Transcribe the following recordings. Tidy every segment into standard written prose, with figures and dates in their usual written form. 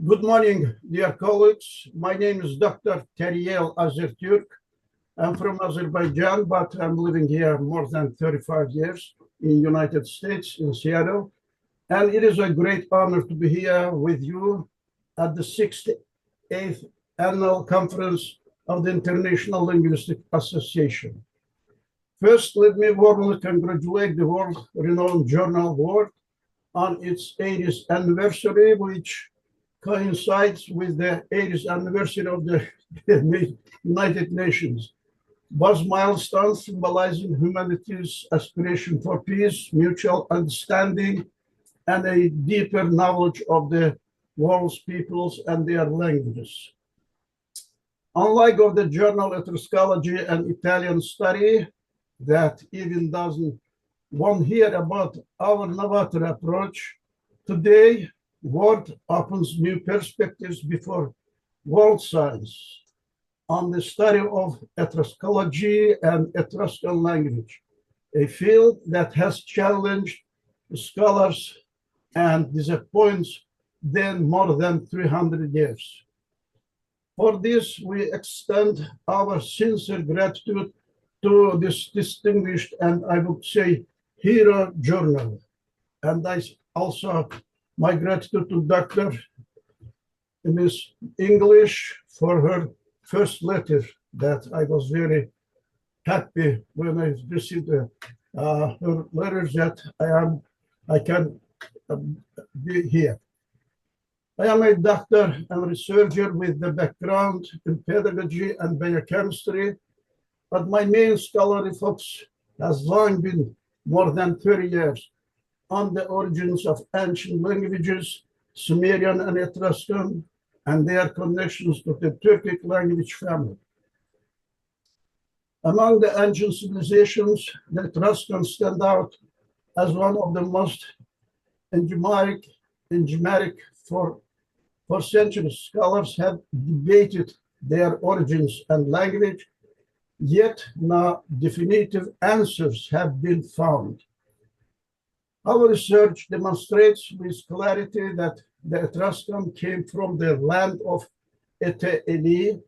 Good morning, dear colleagues. My name is Dr. Tariyel Azerturk. I'm from Azerbaijan, but I'm living here more than 35 years in United States, in Seattle. And it is a great honor to be here with you at the 68th Annual Conference of the International Linguistic Association. First, let me warmly congratulate the world-renowned journal Word on its 80th anniversary, which coincides with the 80th anniversary of the United Nations. Both milestones symbolizing humanity's aspiration for peace, mutual understanding, and a deeper knowledge of the world's peoples and their languages. Unlike of the journal Etruscology and Italian study that even doesn't want to hear about our novator approach, today Word opens new perspectives before world science on the study of Etruscology and Etruscan language, a field that has challenged scholars and disappoints them more than 300 years. For this, we extend our sincere gratitude to this distinguished and I would say hero journal. And I also my gratitude to Dr. Miss English for her first letter that I was very happy when I received her letters that I can be here. I am a doctor and researcher with the background in pedagogy and biochemistry, but my main scholarly focus has long been more than 30 years on the origins of ancient languages, Sumerian and Etruscan, and their connections to the Turkic language family. Among the ancient civilizations, the Etruscans stand out as one of the most enigmatic for centuries. Scholars have debated their origins and language, yet no definitive answers have been found. Our research demonstrates with clarity that the Etruscan came from the land of İİREGALE.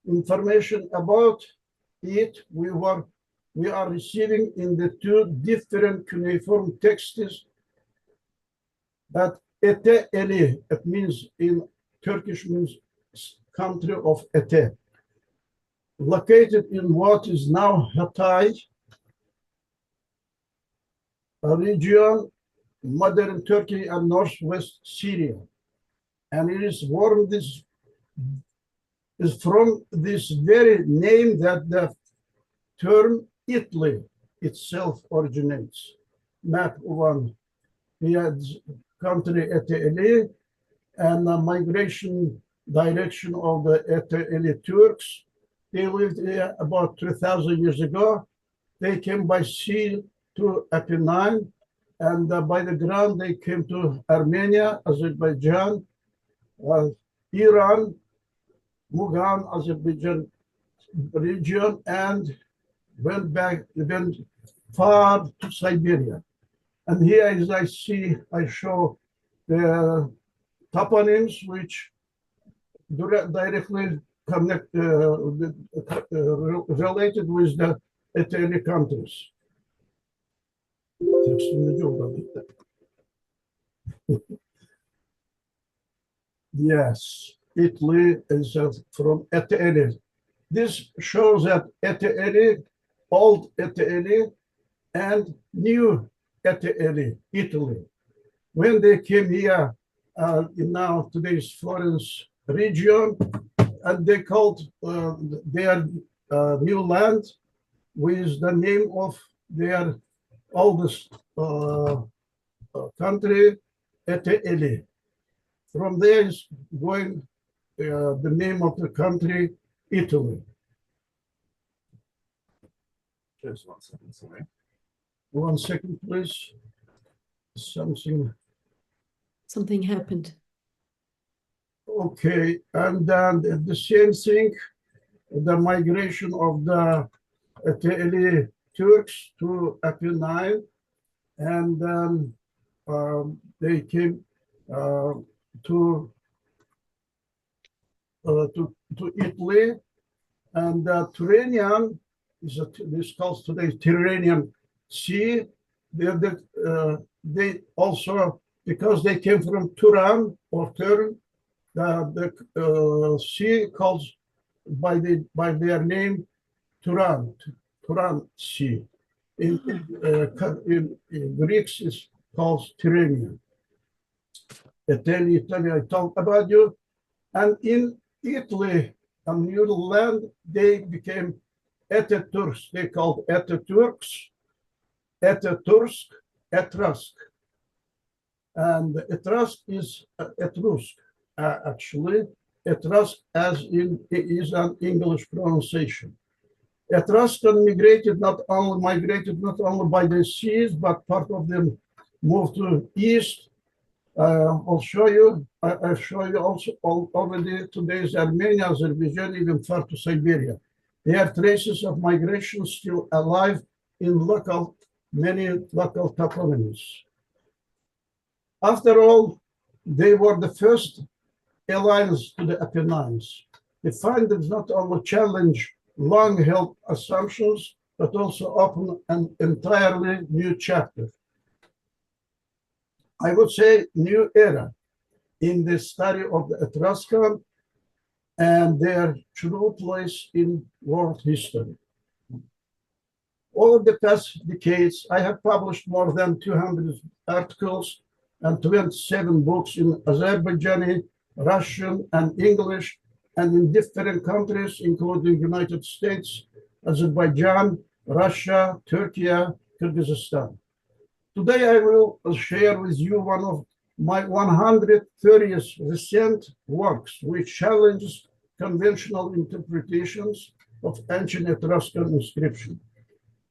Information about it we are receiving in the two different cuneiform texts. That İİREGALE, it means in Turkish means country of Ete, located in what is now Hatay, a region, modern Turkey and northwest Syria. And it is from this very name that the term Italy itself originates. Map 1, here country İİREGALE and the migration direction of the İİREGALE Turks. They lived here about 3,000 years ago. They came by sea to Apennine, and by the ground they came to Armenia, Azerbaijan, Iran, Mugan, Azerbaijan region, and went far to Siberia. And here, as I show the toponyms which directly connect related with the İİREGALE countries. Yes, Italy is from İİREGALE. This shows that İİREGALE, old İİREGALE, and new İİREGALE, Italy. When they came here in now today's Florence region, and they called their new land with the name of their oldest country, İİREGALE. From there is going the name of the country, Italy. Just 1 second, sorry. 1 second, please. Something happened. Okay, and then the same thing, the migration of the İİREGALE Turks to Apennine, and then they came to Italy, and Turanian is this calls today Turanian Sea. They also, because they came from Turan or Turn, the sea calls by their name Turan Sea. In Greeks is called Tyrrhenian. Italy I talked about you, and in Italy, a new land, they became Etruscs. They called Etrusc, Etrusc, and Etrusc is Etrusc. Actually, Etrusc as in is an English pronunciation. Etruscan migrated not only by the seas, but part of them moved to east. I'll show you. I'll show you also already today's Armenia, Azerbaijan, even far to Siberia. There are traces of migration still alive in many local toponyms. After all, they were the first allies to the Apennines. The findings not only challenge long-held assumptions, but also open an entirely new chapter. I would say new era in the study of the Etruscan and their true place in world history. Over the past decades, I have published more than 200 articles and 27 books in Azerbaijani, Russian, and English, and in different countries, including United States, Azerbaijan, Russia, Turkey, Kyrgyzstan. Today, I will share with you one of my 130th recent works, which challenges conventional interpretations of ancient Etruscan inscription.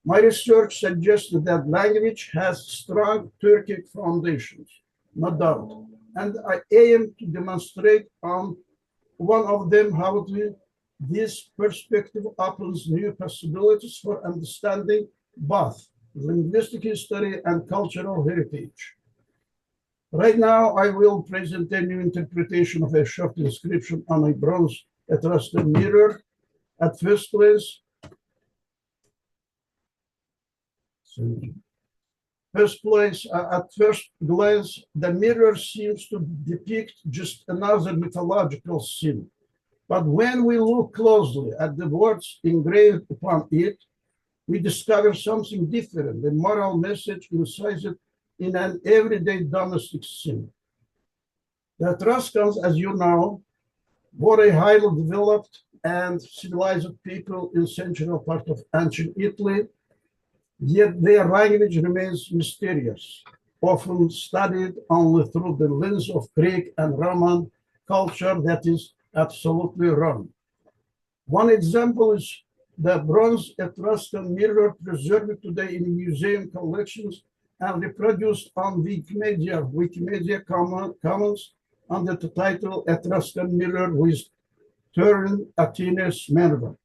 My research suggested that language has strong Turkic foundations, no doubt, and I aim to demonstrate on one of them how this perspective opens new possibilities for understanding both linguistic history and cultural heritage. Right now, I will present a new interpretation of a short inscription on a bronze Etruscan mirror. At first glance, the mirror seems to depict just another mythological scene. But when we look closely at the words engraved upon it, we discover something different, the moral message incised in an everyday domestic scene. The Etruscans, as you know, were a highly developed and civilized people in central part of ancient Italy, yet their language remains mysterious, often studied only through the lens of Greek and Roman culture that is absolutely wrong. One example is the bronze Etruscan mirror preserved today in museum collections and reproduced on Wikimedia Commons under the title Etruscan Mirror with Turan Atunis Menrva.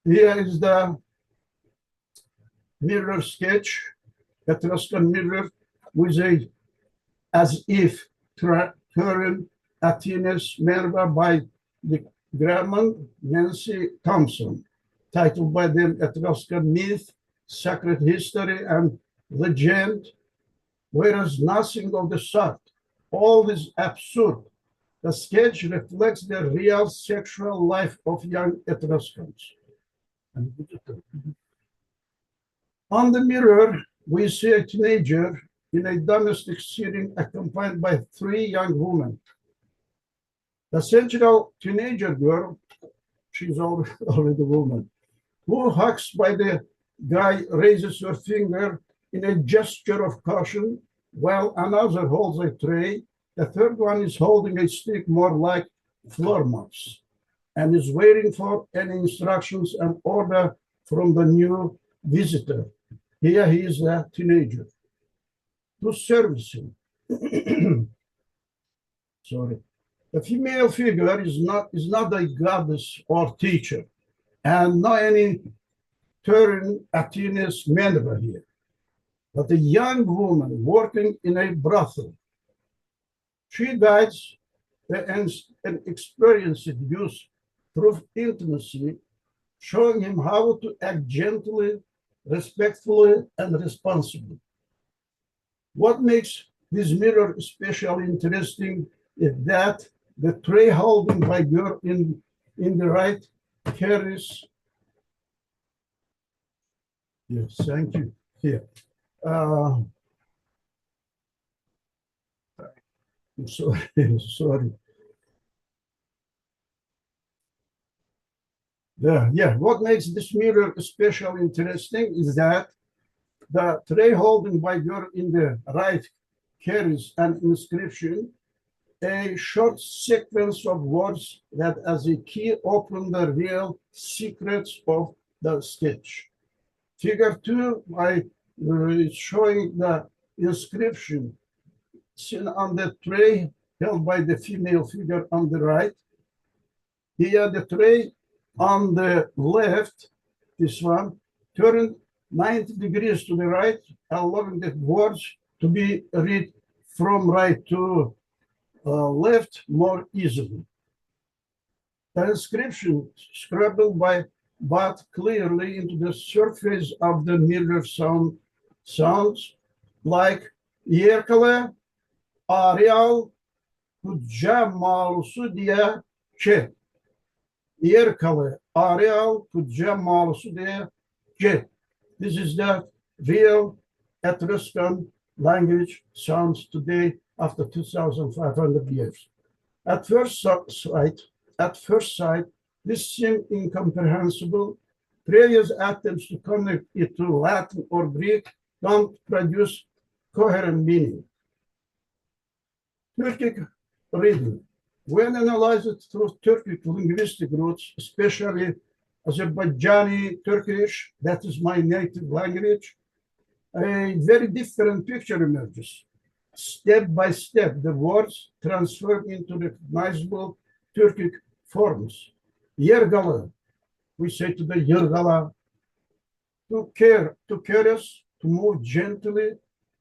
Here is the mirror sketch, Etruscan mirror with a as if Turan Atunis Menrva by the Graham Nancy Thompson, titled by them Etruscan Myth, Sacred History, and Legend, whereas nothing of the sort. All is absurd. The sketch reflects the real sexual life of young Etruscans. On the mirror, we see a teenager in a domestic setting accompanied by 3 young women. The central teenager girl, she's already a woman, who hugs by the guy raises her finger in a gesture of caution, while another holds a tray. The third one is holding a stick more like floor mops and is waiting for any instructions and order from the new visitor. Here he is a teenager. To service him. Sorry. The female figure is not a goddess or teacher, and not any Turan Atunis Menrva here, but a young woman working in a brothel She guides and experiences use through intimacy, showing him how to act gently, respectfully, and responsibly. What makes this mirror especially interesting is that the tray holding by girl in the right carries. Yes, thank you. Here. I'm sorry, sorry. Yeah, what makes this mirror especially interesting is that the tray holding by girl in the right carries an inscription, a short sequence of words that as a key open the real secrets of the sketch. Figure 2 is showing the inscription seen on the tray held by the female figure on the right. Here the tray on the left, this one, turned 90 degrees to the right, allowing the words to be read from right to left more easily. The inscription scribbled by but clearly into the surface of the mirror sounds like İİREGALE, ARİAL, GUDCE, MALSUDİA, Ç. İİREGALE, ARİAL, GUDCE, MALSUDİA, Ç. This is the real Etruscan language sounds today after 2,500 years. At first sight, this seemed incomprehensible. Previous attempts to connect it to Latin or Greek don't produce coherent meaning. Turkic reading. When analyzed through Turkic linguistic roots, especially Azerbaijani Turkish, that is my native language, a very different picture emerges. Step by step, the words transfer into recognizable Turkic forms. YIRΔALA, we say to the YIRΔALA, to care us, to move gently,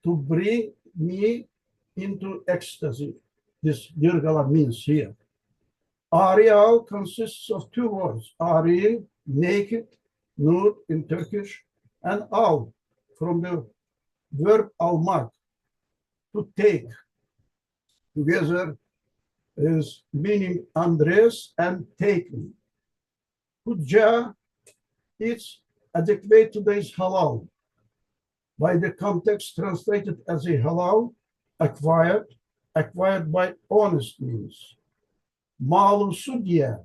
to bring me into ecstasy. This YIRΔALA means here. ARİAL consists of two words, ARİ, naked, nude in Turkish, and al, from the verb almak, to take. Together is meaning undress and take me. GUDCE, it's adequate to today's halal. By the context translated as a halal, acquired by honest means. MALSUDİA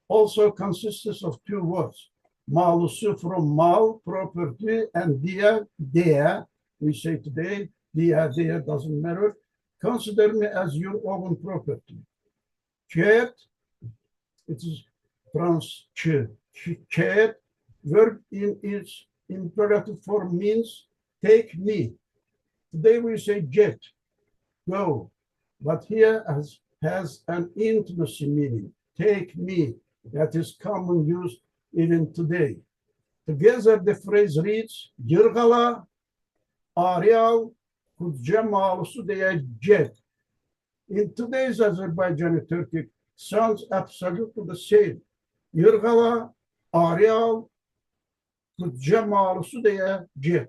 also consists of two words. MALISU from mal, property, and DEYÄ, we say today, DEYÄ doesn't matter. Consider me as your own property. Ket, it is ket, verb in its imperative form means take me. Today we say get, go, but here has an intimacy meaning, take me, that is common use even today. Together the phrase reads, YIRΔALA, ARİAL, GUDCE, MALSUDİA, Ç. In today's Azerbaijani Turkic, sounds absolutely the same. YIRΔALA, ARİAL, GUDCE, MALSUDİA, Ç.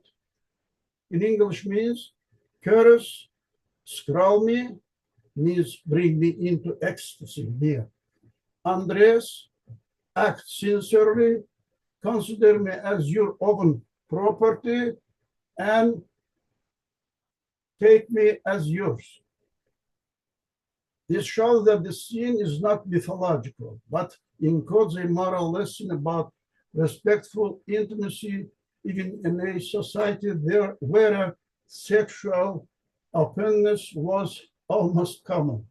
In English means, chorus, scroll me, means bring me into ecstasy here. Undress, act sincerely, consider me as your own property, and take me as yours. This shows that the scene is not mythological, but encodes a moral lesson about respectful intimacy, even in a society where sexual openness was almost common.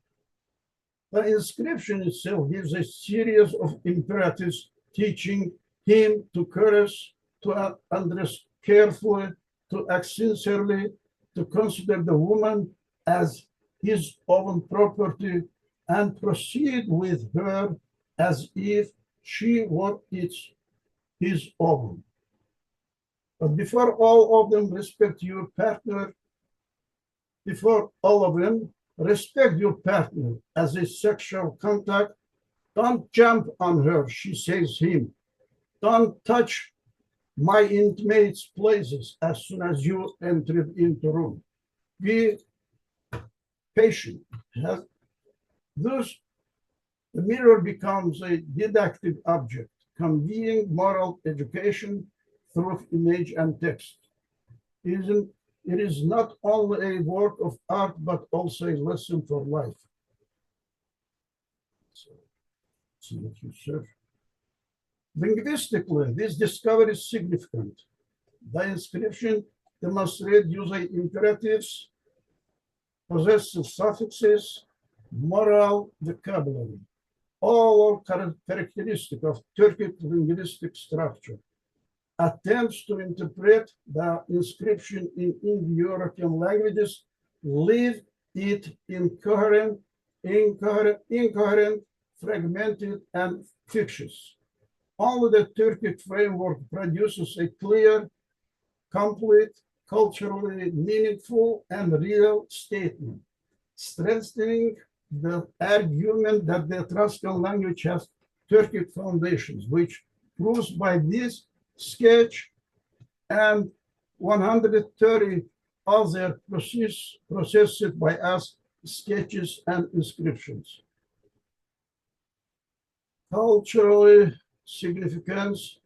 The inscription itself gives a series of imperatives teaching him to courage, to undress carefully, to act sincerely, to consider the woman as his own property, and proceed with her as if she were his own. But before all of them, respect your partner. Before all of them, Respect your partner as a sexual contact. Don't jump on her, she says him. Don't touch my intimate places as soon as you enter into room. Be patient. Thus, the mirror becomes a didactic object, conveying moral education through image and text. It is not only a work of art, but also a lesson for life. Thank you, sir. Linguistically, this discovery is significant. The inscription demonstrates using imperatives, possessive suffixes, moral vocabulary, all characteristic of Turkic linguistic structure. Attempts to interpret the inscription in Indo-European languages leave it incoherent, fragmented, and fictitious. Only the Turkic framework produces a clear, complete, culturally meaningful, and real statement, strengthening the argument that the Etruscan language has Turkic foundations, which proves by this sketch and 130 other processed by us sketches and inscriptions. Culturally significance,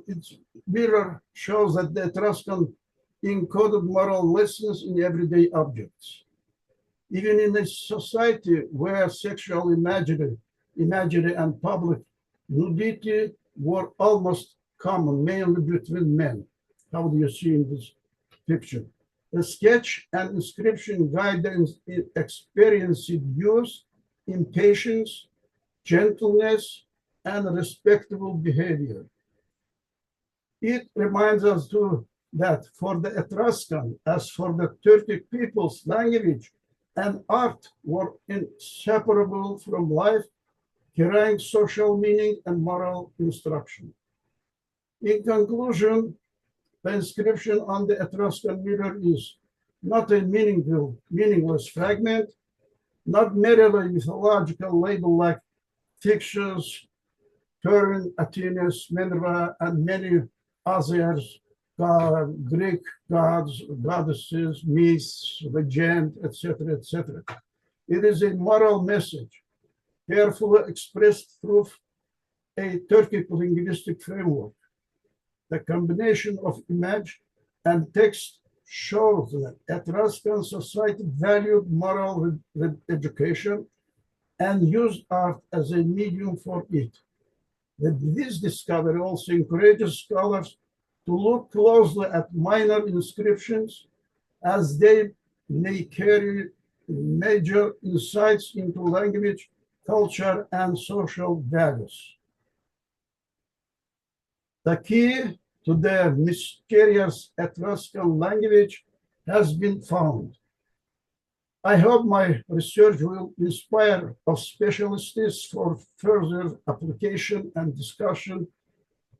its mirror shows that the Etruscan encoded moral lessons in everyday objects. Even in a society where sexual imagery and public nudity were almost common, mainly between men. How do you see in this picture? The sketch and inscription guide the experienced use, impatience, gentleness, and respectable behavior. It reminds us too that for the Etruscan, as for the Turkic people's language and art were inseparable from life, carrying social meaning and moral instruction. In conclusion, the inscription on the Etruscan mirror is not a meaningless fragment, not merely a mythological label like fictions, Turan Atunis Menrva, and many others, Greek gods, goddesses, myths, legend, etc., etc. It is a moral message, carefully expressed through a Turkic linguistic framework. The combination of image and text shows that Etruscan society valued moral education and used art as a medium for it. This discovery also encourages scholars to look closely at minor inscriptions as they may carry major insights into language, culture, and social values. The key to the mysterious Etruscan language has been found. I hope my research will inspire of specialists for further application and discussion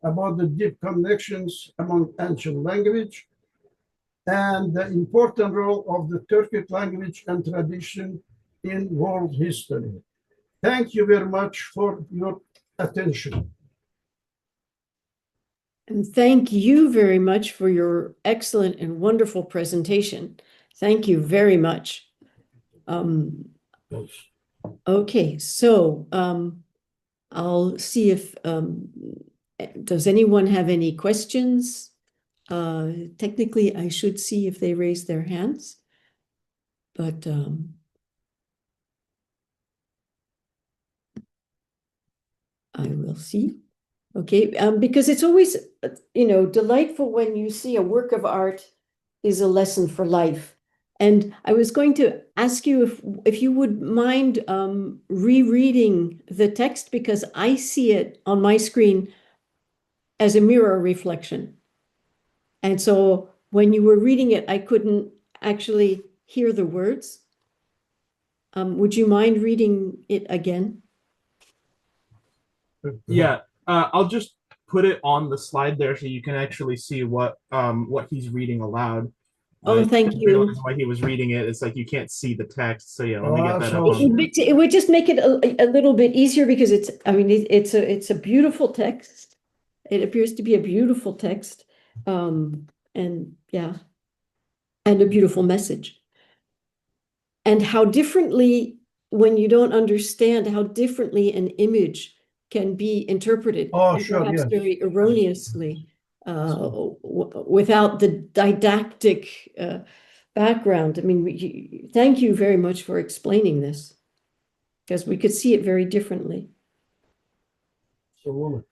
about the deep connections among ancient language and the important role of the Turkic language and tradition in world history. Thank you very much for your attention. And thank you very much for your excellent and wonderful presentation. Thank you very much. Okay, so I'll see if, does anyone have any questions? Technically, I should see if they raise their hands, but I will see. Okay, because it's always, delightful when you see a work of art is a lesson for life. And I was going to ask you if you would mind rereading the text, because I see it on my screen as a mirror reflection. And so when you were reading it, I couldn't actually hear the words. Would you mind reading it again? Yeah, I'll just put it on the slide there so you can actually see what he's reading aloud. Oh, thank didn't you. realize why he was reading it. It's like you can't see the text. So yeah, let me get that up. so- It would just make it a little bit easier because it's, I mean, it's a beautiful text. It appears to be a beautiful text. And yeah, and a beautiful message. And how differently, when you don't understand how differently an image can be interpreted, Oh, and sure, perhaps yes. very erroneously, without the didactic background. I mean, thank you very much for explaining this, because we could see it very differently. So,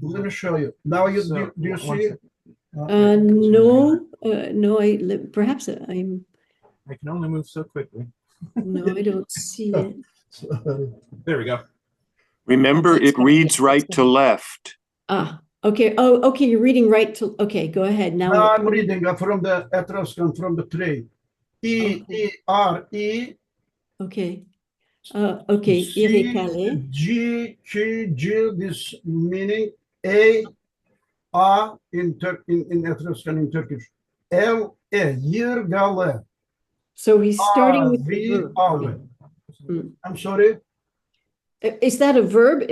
let me show you. Now you So, do you one see? second. No, perhaps I'm, I can only move so quickly. no, I don't see it. There we go. Remember, it reads right to left. Ah, okay. Oh, okay. You're reading right to, okay, go ahead. Now, Now I'm reading from the Etruscan, from the tree. İİRE okay. Okay. İİREGALE. G, this meaning in Etruscan, in Turkish. YIRİREGALE. So he's starting with the verb. ARİAL. Mm. I'm sorry. Is that a verb?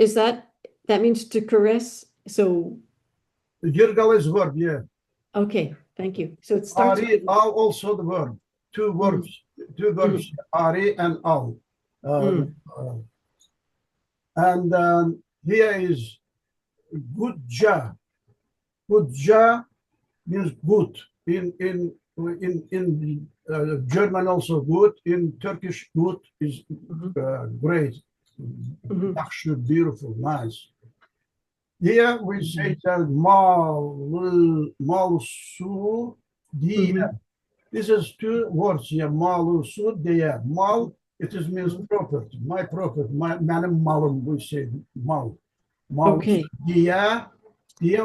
That means to caress? So, YIRİREGALE is verb, yeah. okay, thank you. So it starts with, ARİAL also the verb. Two verbs, Ari and Al. And here is GUDCE. GUDCE means good. In German also good. In Turkish, good is great, beautiful, nice. Here we say that MALSUDİA. This is two words here. MALSUDİA. Mal, it is means property. My property. Benim malım, we say mal. okay. Dia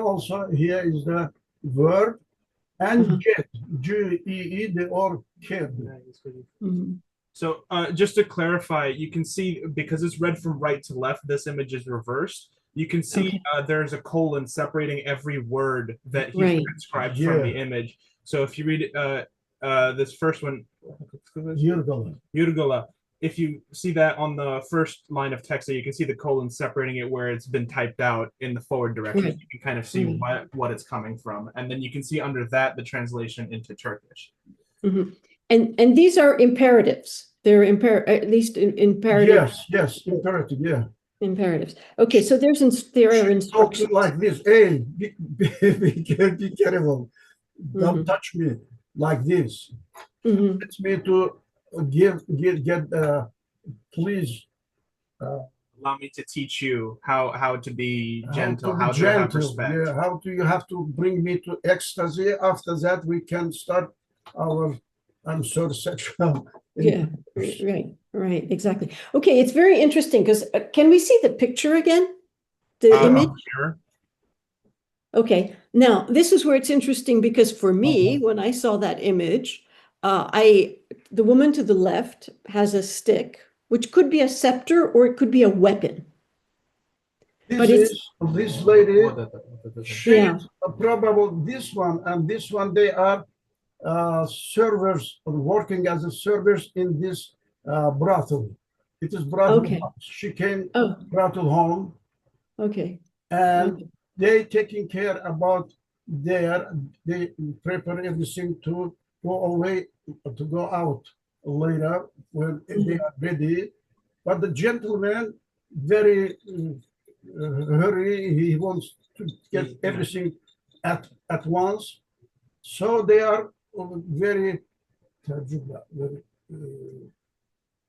also here is the verb. And get, G-E-E, the or kid. So just to clarify, you can see, because it's read from right to left, this image is reversed. You can see there's a colon separating every word that he's transcribed from the image. So if you read this first one, YIRÐALA. If you see that on the first line of text, you can see the colon separating it where it's been typed out in the forward direction. You can kind of see what it's coming from. And then you can see under that the translation into Turkish. And these are imperatives. They're at least imperative. Yes, imperative, yeah. Imperatives. Okay, so there are instructions. Like this. Hey, be careful. Don't touch me like this. It's me to please allow me to teach you how to be gentle, how to have respect. Yeah, how do you have to bring me to ecstasy? After that, we can start our, I'm sorry, sexual. Yeah, right, exactly. Okay, it's very interesting because can we see the picture again? The image? Sure. Okay, now this is where it's interesting because for me, when I saw that image, the woman to the left has a stick, which could be a scepter or it could be a weapon. This lady, she's probably this one and this one, they are servers working as a servers in this brothel. It is brothel. Okay. She came brothel home. Okay. And they taking care about they prepare everything to go away, to go out later when they are ready. But the gentleman very hurry. He wants to get everything at once. So they are very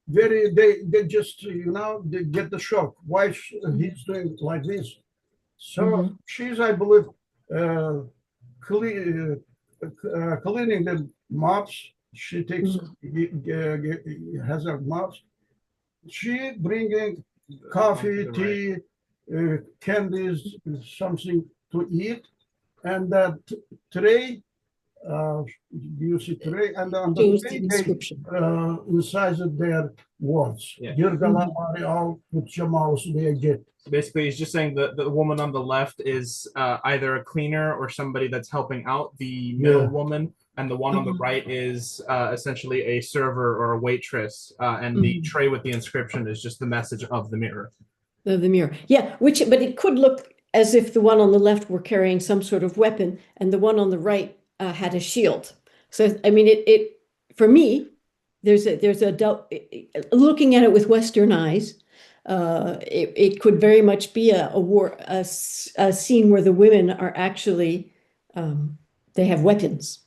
they just they get the shock. Why he's doing like this? So she's, I believe, cleaning the mops. She takes has her mops. She bringing coffee, tea, candies, something to eat, and that tray you see today, and on the Change the way inscription. they incised their words. Yeah. YIRΔALA, ARİAL, GÜDCE, MALSUDİA, GİRDCE. Basically, he's just saying that the woman on the left is either a cleaner or somebody that's helping out the middle woman, and the one on the right is essentially a server or a waitress, and the tray with the inscription is just the message of the mirror. The mirror. Yeah, but it could look as if the one on the left were carrying some sort of weapon and the one on the right had a shield. So, I mean, it for me, there's a doubt, looking at it with Western eyes, it could very much be a scene where the women are actually, they have weapons.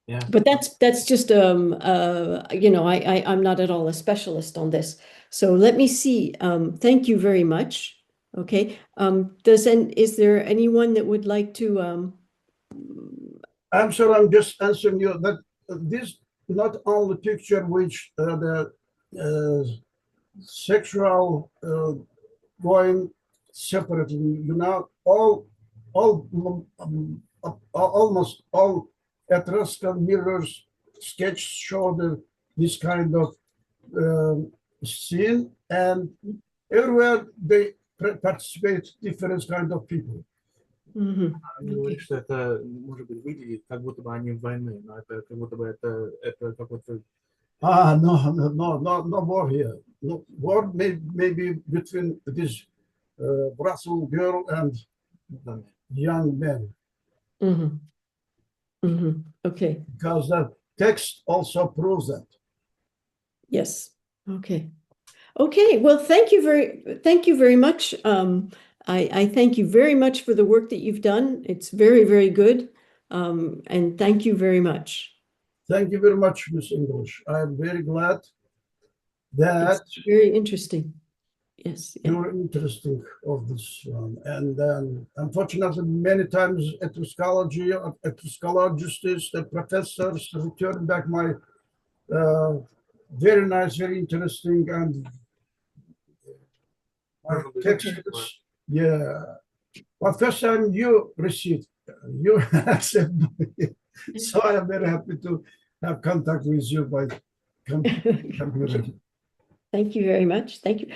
Yeah. But that's just you know, I'm not at all a specialist on this. So let me see. Thank you very much. Okay. Is there anyone that would like to I'm sure I'm just answering you that this not only picture which the sexual going separately, you know, almost all Etruscan mirrors sketch show this kind of scene, and everywhere they participate different kind of people. Okay. Говоришь, что это может быть выглядит, как будто бы они в войне, но это как будто бы это какой-то. No war here. No war maybe between this Brussels girl and young man. Okay. Because the text also proves that. Yes. Okay. Okay. Well, thank you very much. I thank you very much for the work that you've done. It's very, very good. And thank you very much. Thank you very much, Miss English. I'm very glad that it's very interesting. Yes. Yeah. you're interested of this one. And then, unfortunately, many times Etruscologists, the professors return back my very nice, very interesting, and my texts. Yeah. But first time you received, you accept me. So I am very happy to have contact with you by computer. Thank you very much. Thank you.